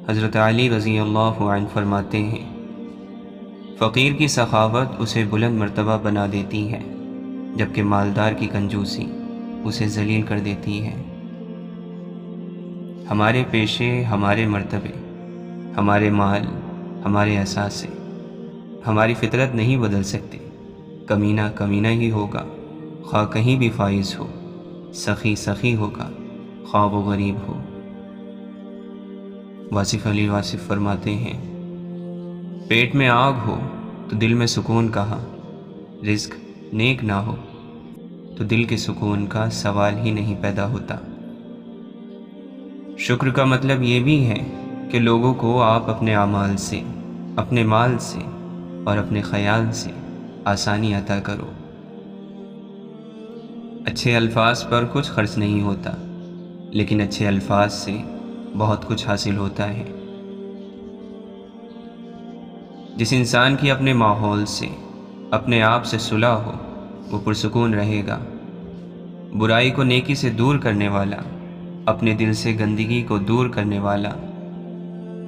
حضرت علی رضی اللہ عنہ فرماتے ہیں، فقیر کی سخاوت اسے بلند مرتبہ بنا دیتی ہے، جبکہ مالدار کی کنجوسی اسے ذلیل کر دیتی ہے۔ ہمارے پیشے، ہمارے مرتبے، ہمارے مال، ہمارے اثاثے، ہماری فطرت نہیں بدل سکتے۔ کمینہ کمینہ ہی ہوگا، خواہ کہیں بھی فائز ہو، سخی سخی ہوگا، خواہ وہ غریب ہو۔ واصف علی واصف فرماتے ہیں، پیٹ میں آگ ہو تو دل میں سکون کہاں، رزق نیک نہ ہو تو دل کے سکون کا سوال ہی نہیں پیدا ہوتا۔ شکر کا مطلب یہ بھی ہے کہ لوگوں کو آپ اپنے اعمال سے، اپنے مال سے اور اپنے خیال سے آسانی عطا کرو۔ اچھے الفاظ پر کچھ خرچ نہیں ہوتا، لیکن اچھے الفاظ سے بہت کچھ حاصل ہوتا ہے۔ جس انسان کی اپنے ماحول سے، اپنے آپ سے صلح ہو، وہ پرسکون رہے گا۔ برائی کو نیکی سے دور کرنے والا، اپنے دل سے گندگی کو دور کرنے والا،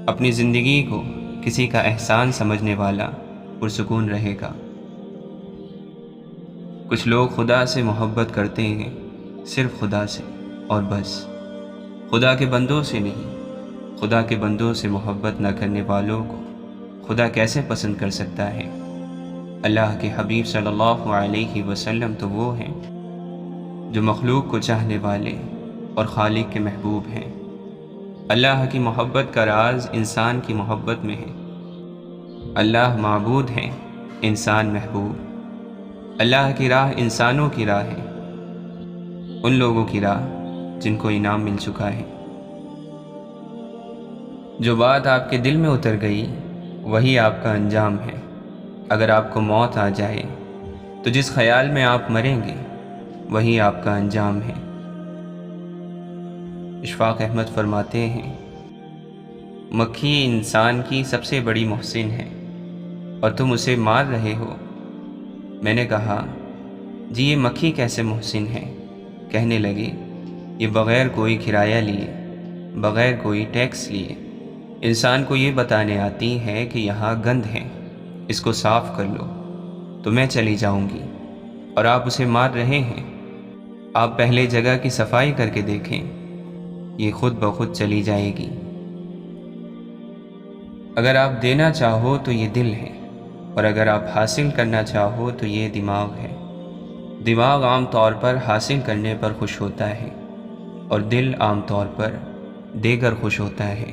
اپنی زندگی کو کسی کا احسان سمجھنے والا پرسکون رہے گا۔ کچھ لوگ خدا سے محبت کرتے ہیں، صرف خدا سے اور بس، خدا کے بندوں سے نہیں۔ خدا کے بندوں سے محبت نہ کرنے والوں کو خدا کیسے پسند کر سکتا ہے؟ اللہ کے حبیب صلی اللہ علیہ وسلم تو وہ ہیں جو مخلوق کو چاہنے والے اور خالق کے محبوب ہیں۔ اللہ کی محبت کا راز انسان کی محبت میں ہے۔ اللہ معبود ہے، انسان محبوب۔ اللہ کی راہ انسانوں کی راہ ہے، ان لوگوں کی راہ جن کو انعام مل چکا ہے۔ جو بات آپ کے دل میں اتر گئی وہی آپ کا انجام ہے۔ اگر آپ کو موت آ جائے تو جس خیال میں آپ مریں گے وہی آپ کا انجام ہے۔ اشفاق احمد فرماتے ہیں، مکھی انسان کی سب سے بڑی محسن ہے اور تم اسے مار رہے ہو۔ میں نے کہا، جی یہ مکھی کیسے محسن ہے؟ کہنے لگے، یہ بغیر کوئی کرایہ لیے، بغیر کوئی ٹیکس لیے انسان کو یہ بتانے آتی ہے کہ یہاں گند ہے، اس کو صاف کر لو تو میں چلی جاؤں گی، اور آپ اسے مار رہے ہیں۔ آپ پہلے جگہ کی صفائی کر کے دیکھیں، یہ خود بخود چلی جائے گی۔ اگر آپ دینا چاہو تو یہ دل ہے، اور اگر آپ حاصل کرنا چاہو تو یہ دماغ ہے۔ دماغ عام طور پر حاصل کرنے پر خوش ہوتا ہے، اور دل عام طور پر دے کر خوش ہوتا ہے۔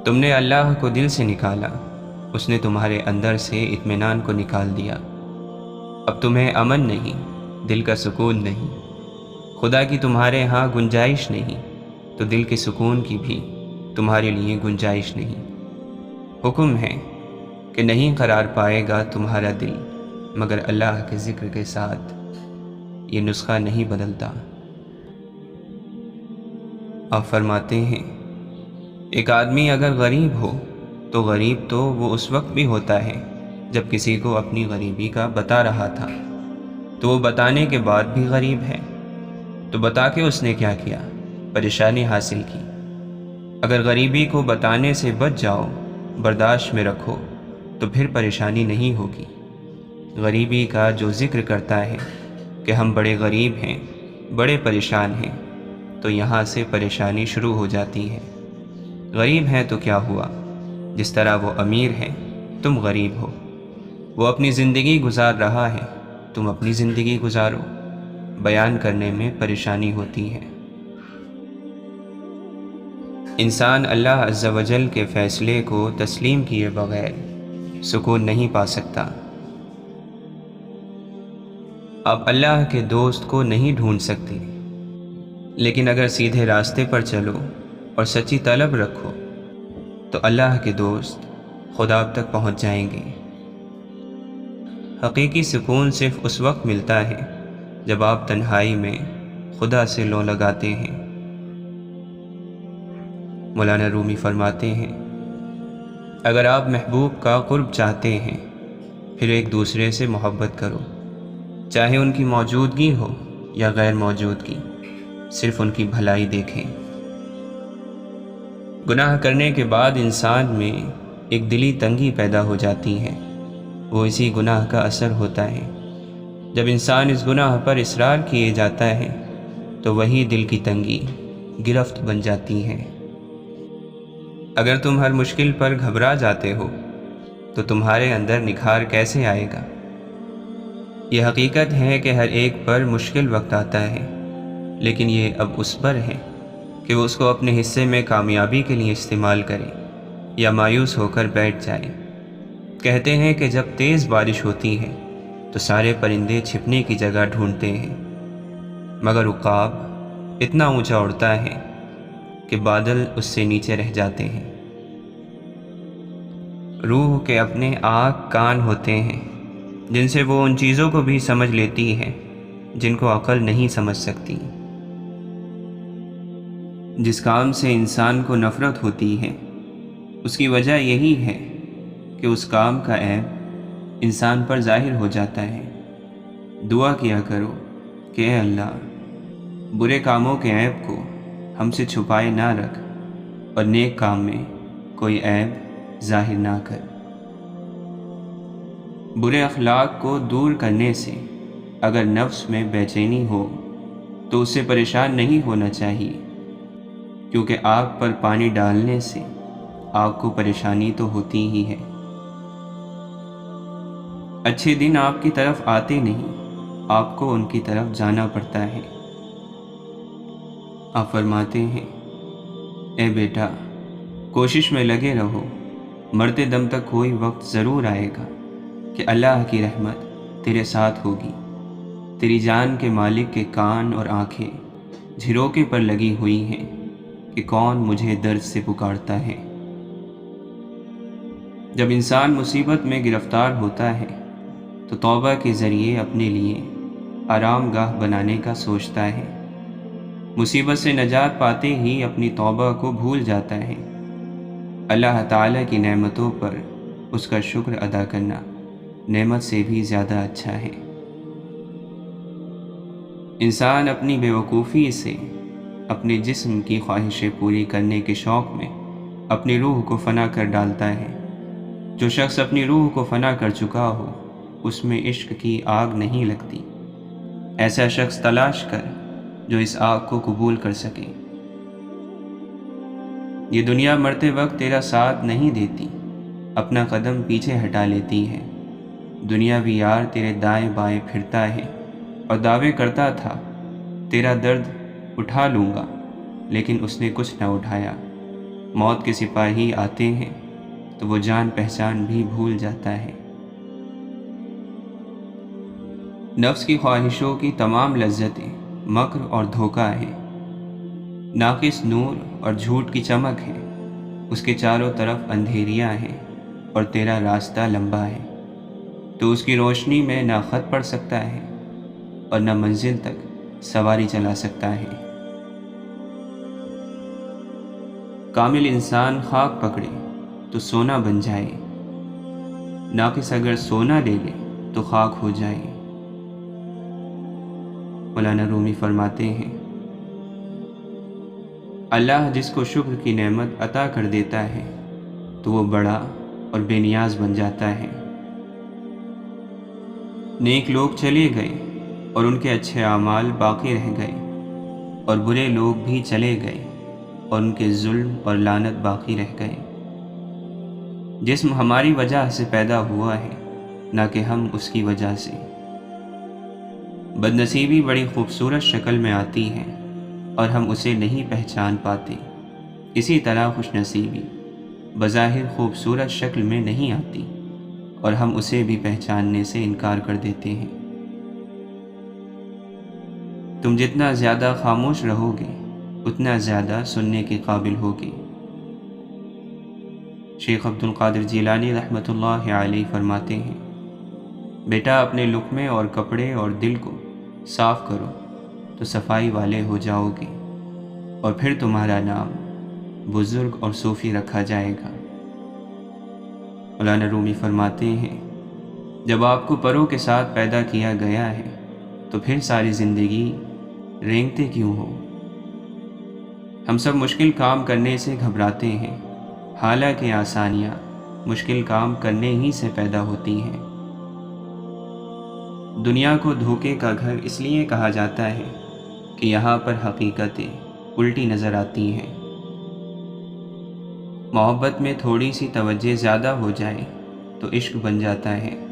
تم نے اللہ کو دل سے نکالا، اس نے تمہارے اندر سے اطمینان کو نکال دیا۔ اب تمہیں امن نہیں، دل کا سکون نہیں، خدا کی تمہارے ہاں گنجائش نہیں، تو دل کے سکون کی بھی تمہارے لیے گنجائش نہیں۔ حکم ہے کہ نہیں قرار پائے گا تمہارا دل مگر اللہ کے ذکر کے ساتھ، یہ نسخہ نہیں بدلتا۔ آپ فرماتے ہیں، ایک آدمی اگر غریب ہو تو غریب تو وہ اس وقت بھی ہوتا ہے جب کسی کو اپنی غریبی کا بتا رہا تھا، تو وہ بتانے کے بعد بھی غریب ہے۔ تو بتا کے اس نے کیا کیا؟ پریشانی حاصل کی۔ اگر غریبی کو بتانے سے بچ جاؤ، برداشت میں رکھو، تو پھر پریشانی نہیں ہوگی۔ غریبی کا جو ذکر کرتا ہے کہ ہم بڑے غریب ہیں، بڑے پریشان ہیں، تو یہاں سے پریشانی شروع ہو جاتی ہے۔ غریب ہیں تو کیا ہوا؟ جس طرح وہ امیر ہے تم غریب ہو۔ وہ اپنی زندگی گزار رہا ہے، تم اپنی زندگی گزارو۔ بیان کرنے میں پریشانی ہوتی ہے۔ انسان اللہ عز و جل کے فیصلے کو تسلیم کیے بغیر سکون نہیں پا سکتا۔ آپ اللہ کے دوست کو نہیں ڈھونڈ سکتے، لیکن اگر سیدھے راستے پر چلو اور سچی طلب رکھو تو اللہ کے دوست خدا تک پہنچ جائیں گے۔ حقیقی سکون صرف اس وقت ملتا ہے جب آپ تنہائی میں خدا سے لو لگاتے ہیں۔ مولانا رومی فرماتے ہیں، اگر آپ محبوب کا قرب چاہتے ہیں پھر ایک دوسرے سے محبت کرو، چاہے ان کی موجودگی ہو یا غیر موجودگی، صرف ان کی بھلائی دیکھیں۔ گناہ کرنے کے بعد انسان میں ایک دلی تنگی پیدا ہو جاتی ہے، وہ اسی گناہ کا اثر ہوتا ہے۔ جب انسان اس گناہ پر اصرار کیے جاتا ہے تو وہی دل کی تنگی گرفت بن جاتی ہے۔ اگر تم ہر مشکل پر گھبرا جاتے ہو تو تمہارے اندر نکھار کیسے آئے گا؟ یہ حقیقت ہے کہ ہر ایک پر مشکل وقت آتا ہے، لیکن یہ اب اس پر ہے کہ وہ اس کو اپنے حصے میں کامیابی کے لیے استعمال کرے یا مایوس ہو کر بیٹھ جائے۔ کہتے ہیں کہ جب تیز بارش ہوتی ہے تو سارے پرندے چھپنے کی جگہ ڈھونڈتے ہیں، مگر عقاب اتنا اونچا اڑتا ہے کہ بادل اس سے نیچے رہ جاتے ہیں۔ روح کے اپنے آنکھ کان ہوتے ہیں جن سے وہ ان چیزوں کو بھی سمجھ لیتی ہے جن کو عقل نہیں سمجھ سکتی۔ جس کام سے انسان کو نفرت ہوتی ہے اس کی وجہ یہی ہے کہ اس کام کا عیب انسان پر ظاہر ہو جاتا ہے۔ دعا کیا کرو کہ اے اللہ، برے کاموں کے عیب کو ہم سے چھپائے نہ رکھ اور نیک کام میں کوئی عیب ظاہر نہ کر۔ برے اخلاق کو دور کرنے سے اگر نفس میں بے چینی ہو تو اس سے پریشان نہیں ہونا چاہیے، کیونکہ آگ پر پانی ڈالنے سے آگ کو پریشانی تو ہوتی ہی ہے۔ اچھے دن آپ کی طرف آتے نہیں، آپ کو ان کی طرف جانا پڑتا ہے۔ آپ فرماتے ہیں، اے بیٹا، کوشش میں لگے رہو، مرتے دم تک کوئی وقت ضرور آئے گا کہ اللہ کی رحمت تیرے ساتھ ہوگی۔ تیری جان کے مالک کے کان اور آنکھیں جھروکے پر لگی ہوئی ہیں کہ کون مجھے درد سے پکارتا ہے۔ جب انسان مصیبت میں گرفتار ہوتا ہے تو توبہ کے ذریعے اپنے لیے آرام گاہ بنانے کا سوچتا ہے۔ مصیبت سے نجات پاتے ہی اپنی توبہ کو بھول جاتا ہے۔ اللہ تعالیٰ کی نعمتوں پر اس کا شکر ادا کرنا نعمت سے بھی زیادہ اچھا ہے۔ انسان اپنی بیوقوفی سے اپنے جسم کی خواہشیں پوری کرنے کے شوق میں اپنی روح کو فنا کر ڈالتا ہے۔ جو شخص اپنی روح کو فنا کر چکا ہو اس میں عشق کی آگ نہیں لگتی۔ ایسا شخص تلاش کر جو اس آگ کو قبول کر سکے۔ یہ دنیا مرتے وقت تیرا ساتھ نہیں دیتی، اپنا قدم پیچھے ہٹا لیتی ہے۔ دنیاوی یار تیرے دائیں بائیں پھرتا ہے اور دعوے کرتا تھا تیرا درد اٹھا لوں گا، لیکن اس نے کچھ نہ اٹھایا۔ موت کے سپاہی آتے ہیں تو وہ جان پہچان بھی بھول جاتا ہے۔ نفس کی خواہشوں کی تمام لذتیں مکر اور دھوکہ ہیں، ناقص نور اور جھوٹ کی چمک ہے۔ اس کے چاروں طرف اندھیریاں ہیں اور تیرا راستہ لمبا ہے، تو اس کی روشنی میں نہ خط پڑھ سکتا ہے اور نہ منزل تک سواری چلا سکتا ہے۔ کامل انسان خاک پکڑے تو سونا بن جائے، ناقص اگر سونا لے لے تو خاک ہو جائے۔ مولانا رومی فرماتے ہیں، اللہ جس کو شکر کی نعمت عطا کر دیتا ہے تو وہ بڑا اور بے نیاز بن جاتا ہے۔ نیک لوگ چلے گئے اور ان کے اچھے اعمال باقی رہ گئے، اور برے لوگ بھی چلے گئے اور ان کے ظلم اور لعنت باقی رہ گئے۔ جسم ہماری وجہ سے پیدا ہوا ہے، نہ کہ ہم اس کی وجہ سے۔ بدنصیبی بڑی خوبصورت شکل میں آتی ہے اور ہم اسے نہیں پہچان پاتے۔ اسی طرح خوش نصیبی بظاہر خوبصورت شکل میں نہیں آتی اور ہم اسے بھی پہچاننے سے انکار کر دیتے ہیں۔ تم جتنا زیادہ خاموش رہو گے اتنا زیادہ سننے کے قابل ہوگے۔ شیخ عبد القادر جیلانی رحمۃ اللہ علیہ فرماتے ہیں، بیٹا اپنے لقمے اور کپڑے اور دل کو صاف کرو تو صفائی والے ہو جاؤ گے، اور پھر تمہارا نام بزرگ اور صوفی رکھا جائے گا۔ مولانا رومی فرماتے ہیں، جب آپ کو پروں کے ساتھ پیدا کیا گیا ہے تو پھر ساری زندگی رینگتے کیوں ہو؟ ہم سب مشکل کام کرنے سے گھبراتے ہیں، حالانکہ آسانیاں مشکل کام کرنے ہی سے پیدا ہوتی ہیں۔ دنیا کو دھوکے کا گھر اس لیے کہا جاتا ہے کہ یہاں پر حقیقتیں الٹی نظر آتی ہیں۔ محبت میں تھوڑی سی توجہ زیادہ ہو جائے تو عشق بن جاتا ہے،